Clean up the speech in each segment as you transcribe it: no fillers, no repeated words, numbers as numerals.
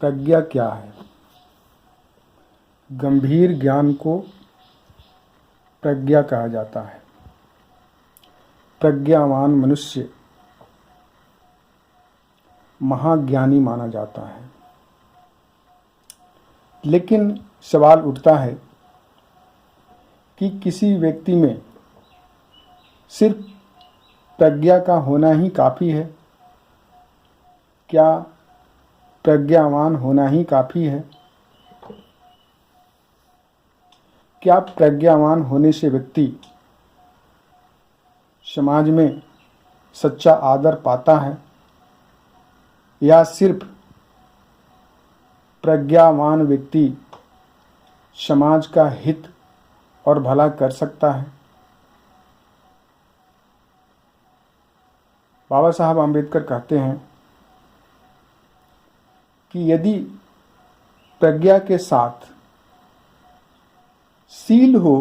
प्रज्ञा क्या है? गंभीर ज्ञान को प्रज्ञा कहा जाता है। प्रज्ञावान मनुष्य महाज्ञानी माना जाता है। लेकिन सवाल उठता है कि किसी व्यक्ति में सिर्फ प्रज्ञा का होना ही काफ़ी है? क्या प्रज्ञावान होना ही काफ़ी है? क्या प्रज्ञावान होने से व्यक्ति समाज में सच्चा आदर पाता है, या सिर्फ प्रज्ञावान व्यक्ति समाज का हित और भला कर सकता है? बाबा साहब आम्बेडकर कहते हैं कि यदि प्रज्ञा के साथ सील हो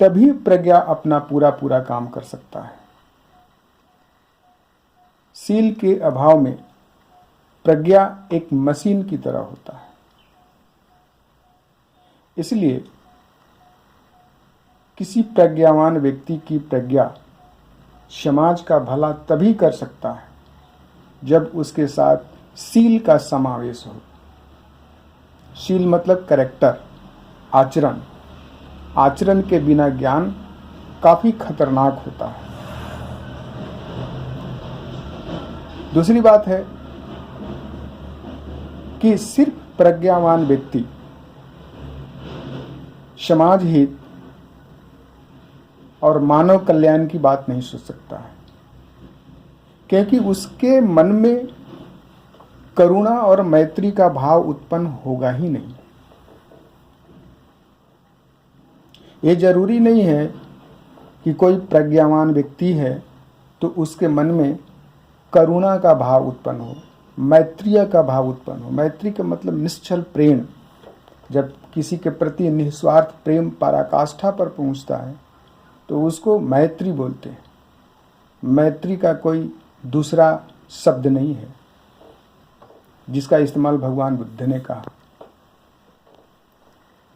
तभी प्रज्ञा अपना पूरा पूरा काम कर सकता है। सील के अभाव में प्रज्ञा एक मशीन की तरह होता है। इसलिए किसी प्रज्ञावान व्यक्ति की प्रज्ञा समाज का भला तभी कर सकता है जब उसके साथ सील का समावेश हो। सील मतलब कैरेक्टर, आचरण। आचरण के बिना ज्ञान काफी खतरनाक होता है। दूसरी बात है कि सिर्फ प्रज्ञावान व्यक्ति समाज हित और मानव कल्याण की बात नहीं सोच सकता है, क्योंकि उसके मन में करुणा और मैत्री का भाव उत्पन्न होगा ही नहीं। ये जरूरी नहीं है कि कोई प्रज्ञावान व्यक्ति है तो उसके मन में करुणा का भाव उत्पन्न हो, मैत्रीय का भाव उत्पन्न हो। मैत्री का मतलब निश्चल प्रेम। जब किसी के प्रति निस्वार्थ प्रेम पराकाष्ठा पर पहुंचता है तो उसको मैत्री बोलते हैं। मैत्री का कोई दूसरा शब्द नहीं है जिसका इस्तेमाल भगवान बुद्ध ने कहा।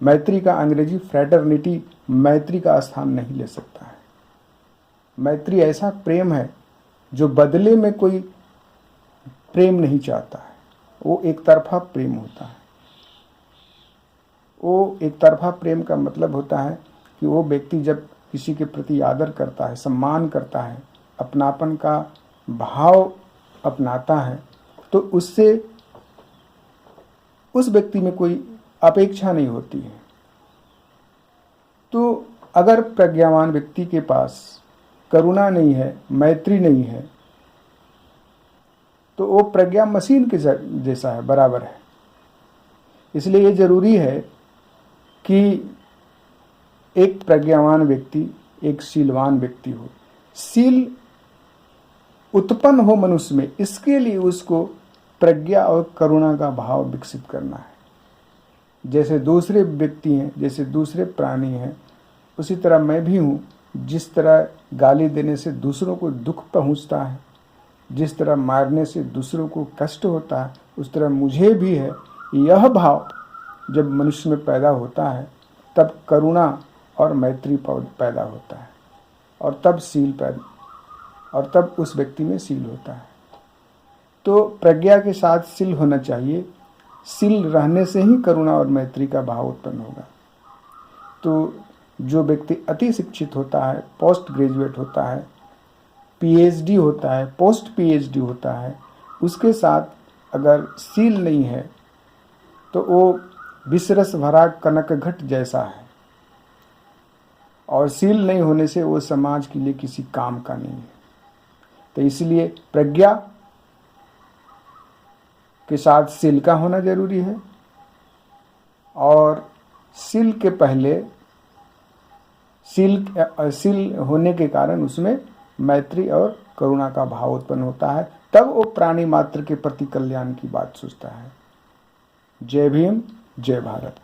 मैत्री का अंग्रेजी फ्रैटर्निटी मैत्री का स्थान नहीं ले सकता है। मैत्री ऐसा प्रेम है जो बदले में कोई प्रेम नहीं चाहता है। वो एक तरफा प्रेम होता है। वो एक तरफा प्रेम का मतलब होता है कि वो व्यक्ति जब किसी के प्रति आदर करता है, सम्मान करता है, अपनापन का भाव अपनाता है, तो उससे उस व्यक्ति में कोई अपेक्षा नहीं होती है। तो अगर प्रज्ञावान व्यक्ति के पास करुणा नहीं है, मैत्री नहीं है, तो वो प्रज्ञा मशीन के जैसा है, बराबर है। इसलिए ये जरूरी है कि एक प्रज्ञावान व्यक्ति एक शीलवान व्यक्ति हो। सील उत्पन्न हो मनुष्य में, इसके लिए उसको प्रज्ञा और करुणा का भाव विकसित करना है। जैसे दूसरे व्यक्ति हैं, जैसे दूसरे प्राणी हैं, उसी तरह मैं भी हूँ। जिस तरह गाली देने से दूसरों को दुख पहुँचता है, जिस तरह मारने से दूसरों को कष्ट होता है, उस तरह मुझे भी है। यह भाव जब मनुष्य में पैदा होता है तब करुणा और मैत्री पैदा होता है, और तब सील पैदा, और तब उस व्यक्ति में सील होता है। तो प्रज्ञा के साथ सील होना चाहिए। सील रहने से ही करुणा और मैत्री का भाव उत्पन्न होगा। तो जो व्यक्ति अति शिक्षित होता है, पोस्ट ग्रेजुएट होता है, पीएचडी होता है, पोस्ट पीएचडी होता है, उसके साथ अगर सील नहीं है तो वो विषरस भरा कनक घट जैसा है, और सील नहीं होने से वो समाज के लिए किसी काम का नहीं है। तो इसलिए प्रज्ञा के साथ सील का होना जरूरी है, और सील के पहले सील होने के कारण उसमें मैत्री और करुणा का भाव उत्पन्न होता है। तब वो प्राणी मात्र के प्रति कल्याण की बात सोचता है। जय भीम, जय भारत।